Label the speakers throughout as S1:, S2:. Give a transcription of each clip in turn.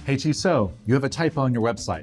S1: Hey Tissot, you have a typo on your website.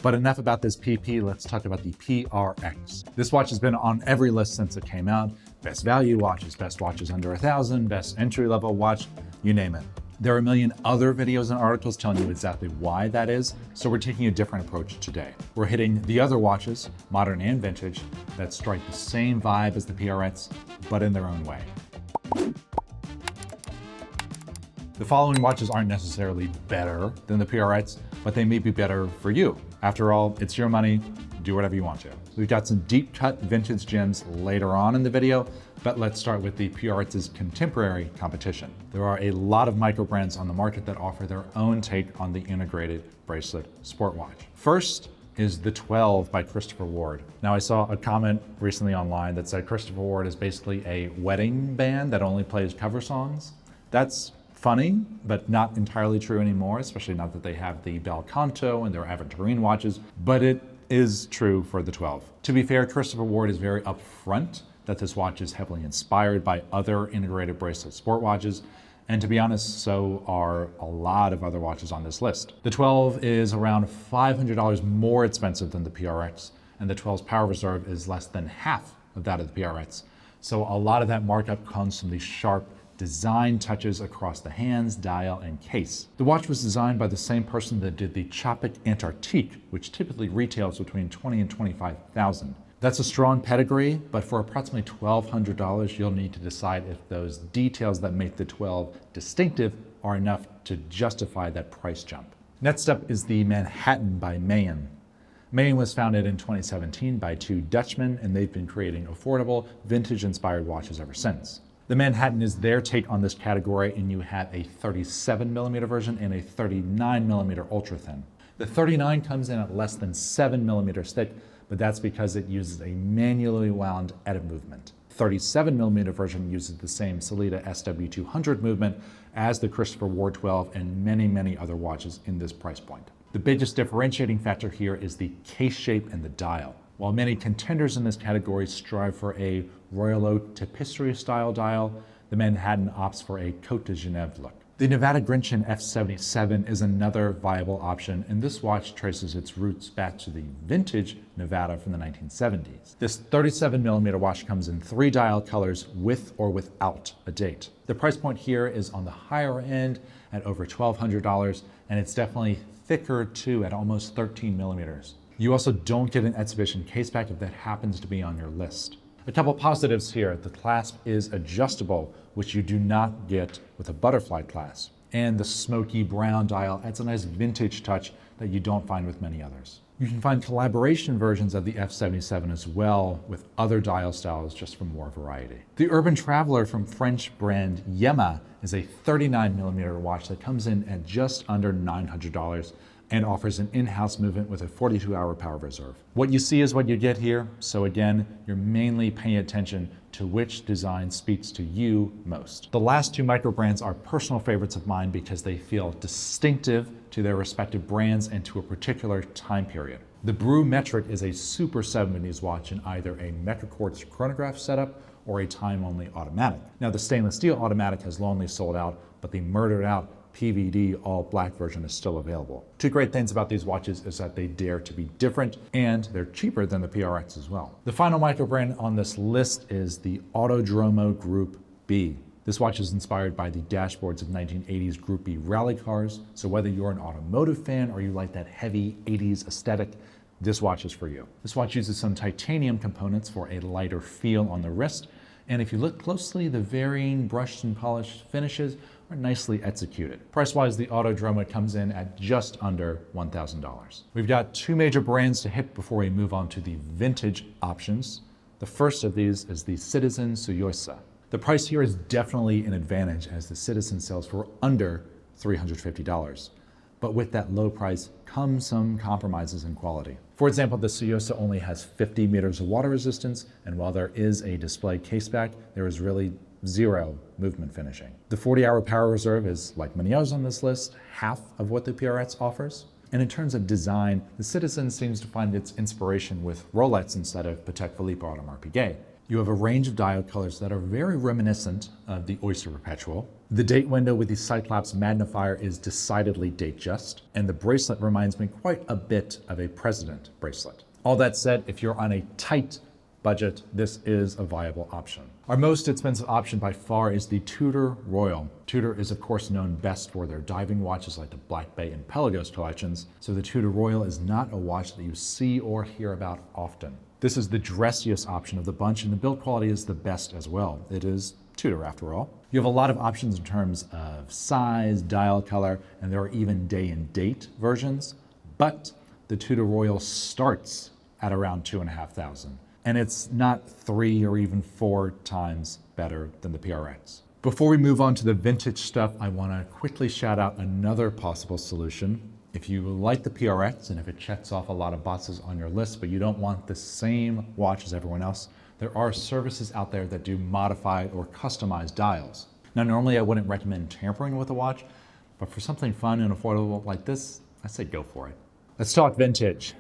S1: But enough about this PP, let's talk about the PRX. This watch has been on every list since it came out. Best value watches, best watches under 1,000, best entry-level watch, you name it. There are a million other videos and articles telling you exactly why that is, so we're taking a different approach today. We're hitting the other watches, modern and vintage, that strike the same vibe as the PRX, but in their own way. The following watches aren't necessarily better than the PRX, but they may be better for you. After all, it's your money, do whatever you want to. We've got some deep cut vintage gems later on in the video, but let's start with the PRX's contemporary competition. There are a lot of micro brands on the market that offer their own take on the integrated bracelet sport watch. First is the 12 by Christopher Ward. Now I saw a comment recently online that said Christopher Ward is basically a wedding band that only plays cover songs. That's funny, but not entirely true anymore, especially now that they have the Bel Canto and their Aventurine watches, but it is true for the 12. To be fair, Christopher Ward is very upfront that this watch is heavily inspired by other integrated bracelet sport watches, and to be honest, so are a lot of other watches on this list. The 12 is around $500 more expensive than the PRX, and the 12's power reserve is less than half of that of the PRX. So a lot of that markup comes from the sharp design touches across the hands, dial, and case. The watch was designed by the same person that did the Chopik Antarctique, which typically retails between $20,000 and $25,000. That's a strong pedigree, but for approximately $1,200, you'll need to decide if those details that make the 12 distinctive are enough to justify that price jump. Next up is the Manhattan by Maen. Maen was founded in 2017 by two Dutchmen, and they've been creating affordable, vintage-inspired watches ever since. The Manhattan is their take on this category, and you have a 37mm version and a 39mm ultra thin. The 39 comes in at less than 7mm thick, but that's because it uses a manually wound edit movement. 37mm version uses the same Sellita SW200 movement as the Christopher Ward 12 and many, many other watches in this price point. The biggest differentiating factor here is the case shape and the dial. While many contenders in this category strive for a Royal Oak tapisserie style dial, the Manhattan opts for a Côte de Genève look. The Nivada Grenchen F77 is another viable option, and this watch traces its roots back to the vintage Nivada from the 1970s. This 37mm watch comes in 3 dial colors with or without a date. The price point here is on the higher end at over $1,200, and it's definitely thicker too at almost 13mm. You also don't get an exhibition caseback if that happens to be on your list. A couple positives here. The clasp is adjustable, which you do not get with a butterfly clasp. And the smoky brown dial adds a nice vintage touch that you don't find with many others. You can find collaboration versions of the F77 as well with other dial styles just for more variety. The Urban Traveler from French brand Yema is a 39mm watch that comes in at just under $900 and offers an in-house movement with a 42-hour power reserve. What you see is what you get here, so again, you're mainly paying attention to which design speaks to you most. The last two micro brands are personal favorites of mine because they feel distinctive to their respective brands and to a particular time period. The Brew Metric is a super 70s watch in either a metric quartz chronograph setup or a time-only automatic. Now the stainless steel automatic has lonely sold out, but the murdered out PVD all black version is still available. Two great things about these watches is that they dare to be different and they're cheaper than the PRX as well. The final micro brand on this list is the Autodromo Group B. This watch is inspired by the dashboards of 1980s Group B rally cars, so whether you're an automotive fan or you like that heavy 80s aesthetic, this watch is for you. This watch uses some titanium components for a lighter feel on the wrist, and if you look closely, the varying brushed and polished finishes are nicely executed. Price-wise, the Autodromo comes in at just under $1,000. We've got two major brands to hit before we move on to the vintage options. The first of these is the Citizen Tsuyosa. The price here is definitely an advantage as the Citizen sells for under $350. But with that low price comes some compromises in quality. For example, the Tsuyosa only has 50 meters of water resistance, and while there is a display caseback, there is really zero movement finishing. The 40-hour power reserve is, like many others on this list, half of what the PRX offers. And in terms of design, the Citizen seems to find its inspiration with Rolex instead of Patek Philippe or Audemars Piguet. You have a range of dial colors that are very reminiscent of the Oyster Perpetual. The date window with the Cyclops magnifier is decidedly Datejust, and the bracelet reminds me quite a bit of a President bracelet. All that said, if you're on a tight budget, this is a viable option. Our most expensive option by far is the Tudor Royal. Tudor is of course known best for their diving watches like the Black Bay and Pelagos collections, so the Tudor Royal is not a watch that you see or hear about often. This is the dressiest option of the bunch, and the build quality is the best as well. It is Tudor after all. You have a lot of options in terms of size, dial color, and there are even day and date versions, but the Tudor Royal starts at around $2,500. And it's not 3 or even 4 times better than the PRX. Before we move on to the vintage stuff, I want to quickly shout out another possible solution. If you like the PRX and if it checks off a lot of boxes on your list, but you don't want the same watch as everyone else, there are services out there that do modified or customized dials. Now, normally I wouldn't recommend tampering with a watch, but for something fun and affordable like this, I say go for it. Let's talk vintage.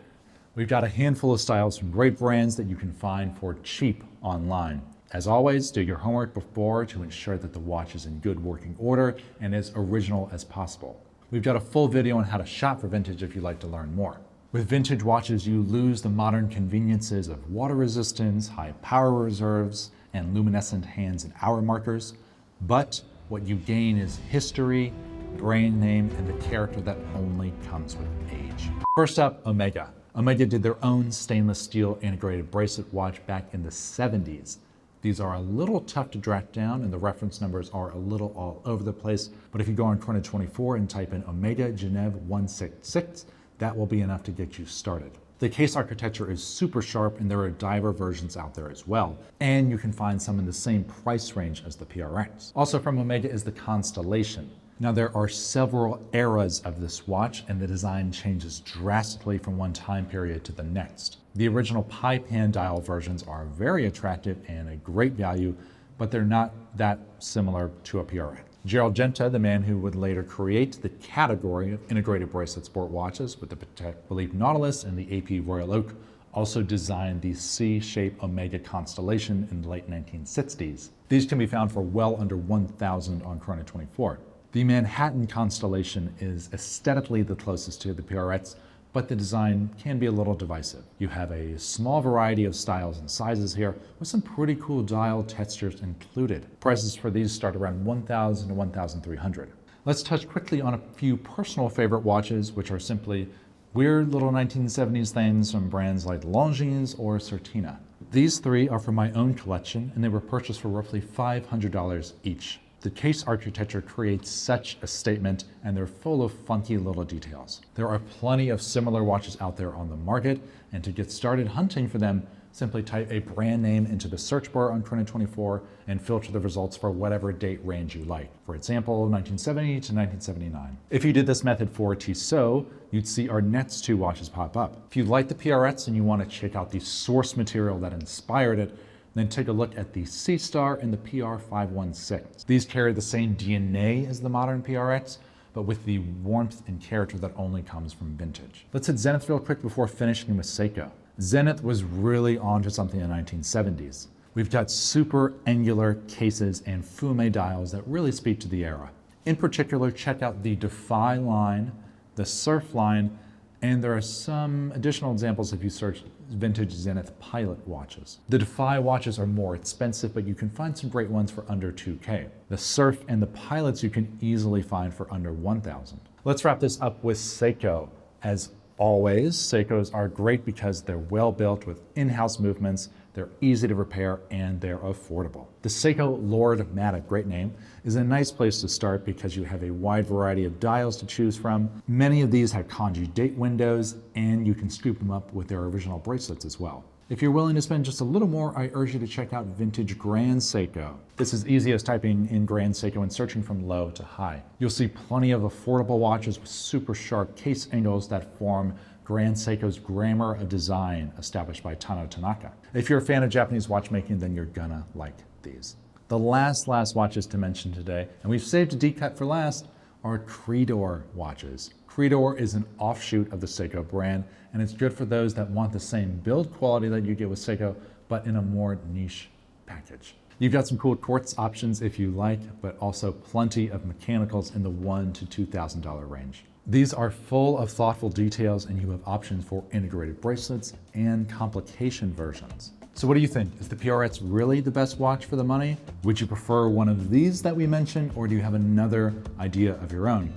S1: We've got a handful of styles from great brands that you can find for cheap online. As always, do your homework before to ensure that the watch is in good working order and as original as possible. We've got a full video on how to shop for vintage if you'd like to learn more. With vintage watches, you lose the modern conveniences of water resistance, high power reserves, and luminescent hands and hour markers, but what you gain is history, brand name, and the character that only comes with age. First up, Omega. Omega did their own stainless steel integrated bracelet watch back in the 70s. These are a little tough to track down and the reference numbers are a little all over the place, but if you go on Chrono24 and type in Omega Geneve 166, that will be enough to get you started. The case architecture is super sharp and there are diver versions out there as well, and you can find some in the same price range as the PRX. Also from Omega is the Constellation. Now there are several eras of this watch and the design changes drastically from one time period to the next. The original pipe hand dial versions are very attractive and a great value, but they're not that similar to a PRX. Gerald Genta, the man who would later create the category of integrated bracelet sport watches with the Patek Philippe Nautilus and the AP Royal Oak, also designed the C-shaped Omega Constellation in the late 1960s. These can be found for well under $1,000 on Chrono24. The Manhattan Constellation is aesthetically the closest to the PRX, but the design can be a little divisive. You have a small variety of styles and sizes here with some pretty cool dial textures included. Prices for these start around $1,000 to $1,300. Let's touch quickly on a few personal favorite watches, which are simply weird little 1970s things from brands like Longines or Certina. These three are from my own collection and they were purchased for roughly $500 each. The case architecture creates such a statement and they're full of funky little details. There are plenty of similar watches out there on the market, and to get started hunting for them, simply type a brand name into the search bar on Chrono24 and filter the results for whatever date range you like. For example, 1970 to 1979. If you did this method for Tissot, you'd see our next two watches pop up. If you like the PRX and you want to check out the source material that inspired it, then take a look at the Seastar and the PR516. These carry the same DNA as the modern PRX, but with the warmth and character that only comes from vintage. Let's hit Zenith real quick before finishing with Seiko. Zenith was really onto something in the 1970s. We've got super angular cases and fume dials that really speak to the era. In particular, check out the Defy line, the Surf line, and there are some additional examples if you search vintage Zenith Pilot watches. The Defy watches are more expensive, but you can find some great ones for under $2K. The Surf and the Pilots you can easily find for under $1,000. Let's wrap this up with Seiko. As always, Seikos are great because they're well built with in-house movements, they're easy to repair, and they're affordable. The Seiko Lord Matic, great name, is a nice place to start because you have a wide variety of dials to choose from. Many of these have kanji date windows, and you can scoop them up with their original bracelets as well. If you're willing to spend just a little more, I urge you to check out vintage Grand Seiko. This is easy as typing in Grand Seiko and searching from low to high. You'll see plenty of affordable watches with super sharp case angles that form Grand Seiko's grammar of design established by Tano Tanaka. If you're a fan of Japanese watchmaking, then you're gonna like these. The last watches to mention today, and we've saved a deep cut for last, are Credor watches. Credor is an offshoot of the Seiko brand, and it's good for those that want the same build quality that you get with Seiko, but in a more niche package. You've got some cool quartz options if you like, but also plenty of mechanicals in the $1,000 to $2,000 range. These are full of thoughtful details, and you have options for integrated bracelets and complication versions. So what do you think? Is the PRX really the best watch for the money? Would you prefer one of these that we mentioned, or do you have another idea of your own?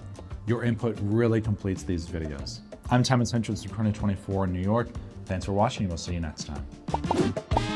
S1: Your input really completes these videos. I'm Time and Central from 2024 in New York. Thanks for watching, and we'll see you next time.